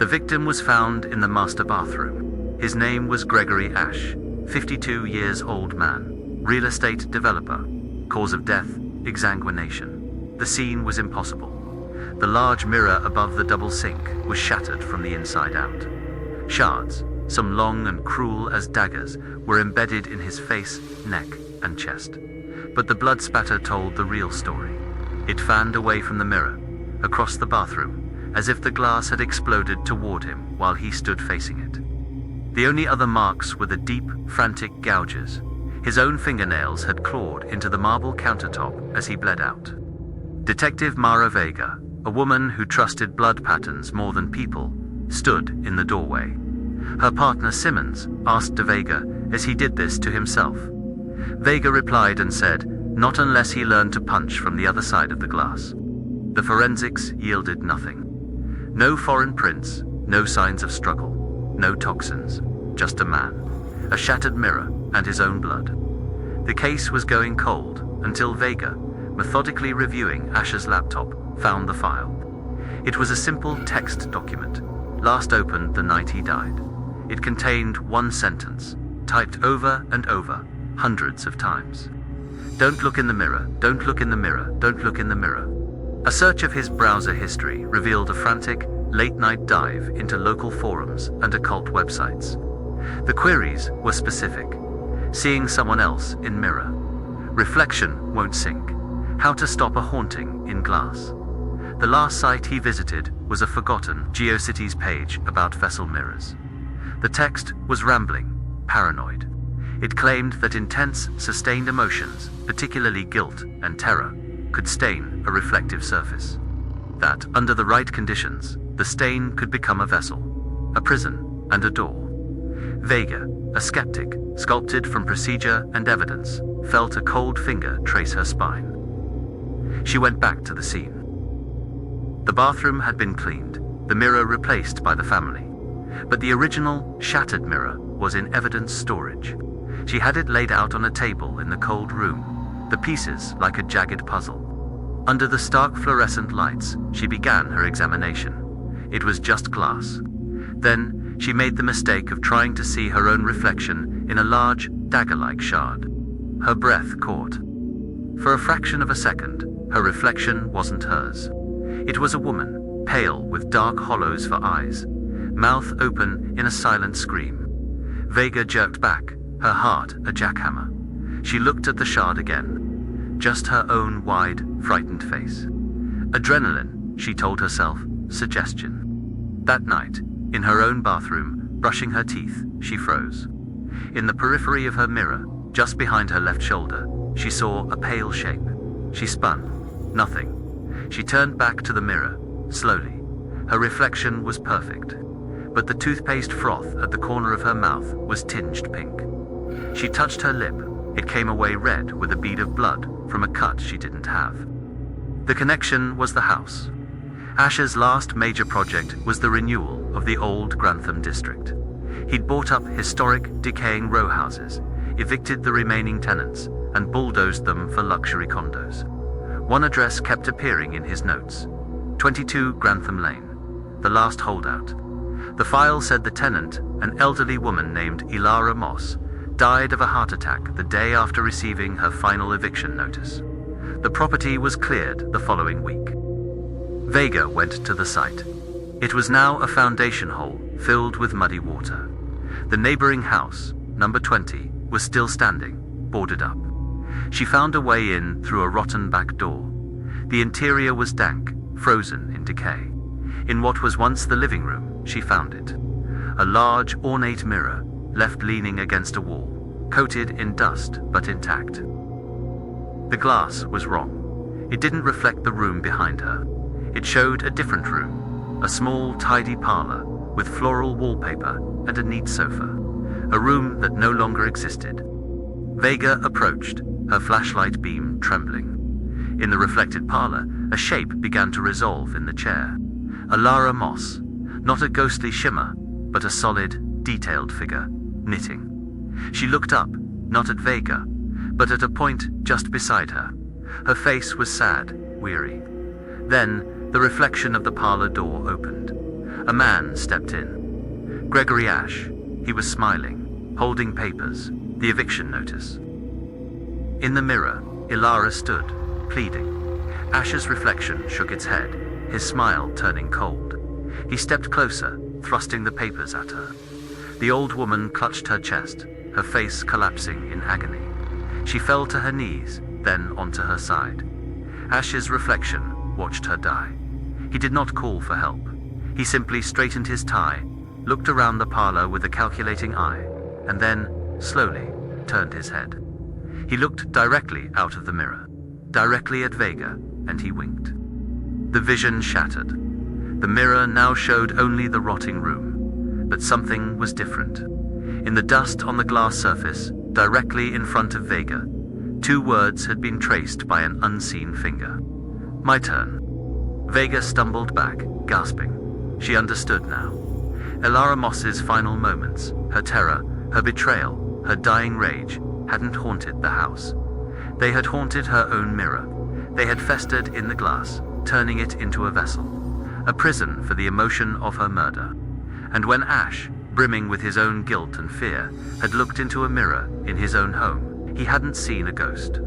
The victim was found in the master bathroom. His name was Gregory Ash, 52 years old man, real estate developer. Cause of death, exsanguination. The scene was impossible. The large mirror above the double sink was shattered from the inside out. Shards, some long and cruel as daggers, were embedded in his face, neck, and chest. But the blood spatter told the real story. It fanned away from the mirror, across the bathroom, as if the glass had exploded toward him while he stood facing it. The only other marks were the deep, frantic gouges. His own fingernails had clawed into the marble countertop as he bled out. Detective Mara Vega, a woman who trusted blood patterns more than people, stood in the doorway. Her partner Simmons asked De Vega as he did this to himself. Vega replied and said, "Not unless he learned to punch from the other side of the glass." The forensics yielded nothing. No foreign prints, no signs of struggle, no toxins, just a man, a shattered mirror, and his own blood. The case was going cold until Vega, methodically reviewing Ash's laptop, found the file. It was a simple text document, last opened the night he died. It contained one sentence, typed over and over, hundreds of times. "Don't look in the mirror, don't look in the mirror, don't look in the mirror." A search of his browser history revealed a frantic, late-night dive into local forums and occult websites. The queries were specific. Seeing someone else in mirror. Reflection won't sink. How to stop a haunting in glass. The last site he visited was a forgotten GeoCities page about vessel mirrors. The text was rambling, paranoid. It claimed that intense, sustained emotions, particularly guilt and terror, could stain a reflective surface. That, under the right conditions, the stain could become a vessel, a prison, and a door. Vega, a skeptic, sculpted from procedure and evidence, felt a cold finger trace her spine. She went back to the scene. The bathroom had been cleaned, the mirror replaced by the family. But the original, shattered mirror was in evidence storage. She had it laid out on a table in the cold room, the pieces like a jagged puzzle. Under the stark fluorescent lights, she began her examination. It was just glass. Then, she made the mistake of trying to see her own reflection in a large, dagger-like shard. Her breath caught. For a fraction of a second, her reflection wasn't hers. It was a woman, pale with dark hollows for eyes, mouth open in a silent scream. Vega jerked back, her heart a jackhammer. She looked at the shard again. Just her own wide, frightened face. Adrenaline, she told herself, suggestion. That night, in her own bathroom, brushing her teeth, she froze. In the periphery of her mirror, just behind her left shoulder, she saw a pale shape. She spun. Nothing. She turned back to the mirror, slowly. Her reflection was perfect. But the toothpaste froth at the corner of her mouth was tinged pink. She touched her lip. It came away red with a bead of blood from a cut she didn't have. The connection was the house. Ash's last major project was the renewal of the old Grantham district. He'd bought up historic, decaying row houses, evicted the remaining tenants, and bulldozed them for luxury condos. One address kept appearing in his notes: 22 Grantham Lane, the last holdout. The file said the tenant, an elderly woman named Ilara Moss, died of a heart attack the day after receiving her final eviction notice. The property was cleared the following week. Vega went to the site. It was now a foundation hole filled with muddy water. The neighboring house, number 20, was still standing, boarded up. She found a way in through a rotten back door. The interior was dank, frozen in decay. In what was once the living room, she found it. A large, ornate mirror, left leaning against a wall, coated in dust but intact. The glass was wrong. It didn't reflect the room behind her. It showed a different room, a small, tidy parlor with floral wallpaper and a neat sofa, a room that no longer existed. Vega approached, her flashlight beam trembling. In the reflected parlor, a shape began to resolve in the chair. Ilara Moss, not a ghostly shimmer, but a solid, detailed figure, knitting. She looked up, not at Vega, but at a point just beside her. Her face was sad, weary. Then, the reflection of the parlor door opened. A man stepped in. Gregory Ash. He was smiling, holding papers, the eviction notice. In the mirror, Ilara stood, pleading. Ash's reflection shook its head, his smile turning cold. He stepped closer, thrusting the papers at her. The old woman clutched her chest, her face collapsing in agony. She fell to her knees, then onto her side. Ash's reflection watched her die. He did not call for help. He simply straightened his tie, looked around the parlor with a calculating eye, and then, slowly, turned his head. He looked directly out of the mirror, directly at Vega, and he winked. The vision shattered. The mirror now showed only the rotting room, but something was different. In the dust on the glass surface, directly in front of Vega, 2 words had been traced by an unseen finger. My turn. Vega stumbled back, gasping. She understood now. Ilara Moss's final moments, her terror, her betrayal, her dying rage, hadn't haunted the house. They had haunted her own mirror. They had festered in the glass, turning it into a vessel, a prison for the emotion of her murder. And when Ash, brimming with his own guilt and fear, had looked into a mirror in his own home, he hadn't seen a ghost.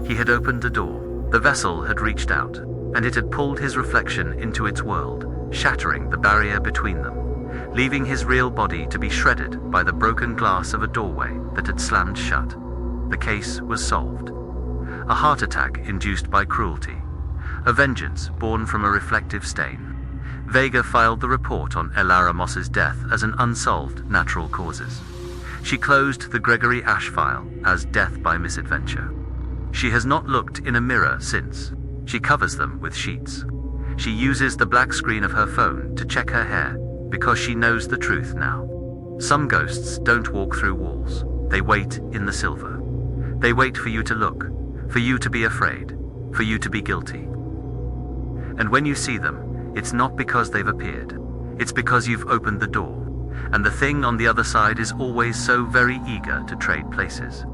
He had opened a door. The vessel had reached out, and it had pulled his reflection into its world, shattering the barrier between them, leaving his real body to be shredded by the broken glass of a doorway that had slammed shut. The case was solved. A heart attack induced by cruelty. A vengeance born from a reflective stain. Vega filed the report on Ilara Moss's death as an unsolved natural causes. She closed the Gregory Ash file as death by misadventure. She has not looked in a mirror since. She covers them with sheets. She uses the black screen of her phone to check her hair because she knows the truth now. Some ghosts don't walk through walls. They wait in the silver. They wait for you to look, for you to be afraid, for you to be guilty. And when you see them, it's not because they've appeared. It's because you've opened the door, and the thing on the other side is always so very eager to trade places.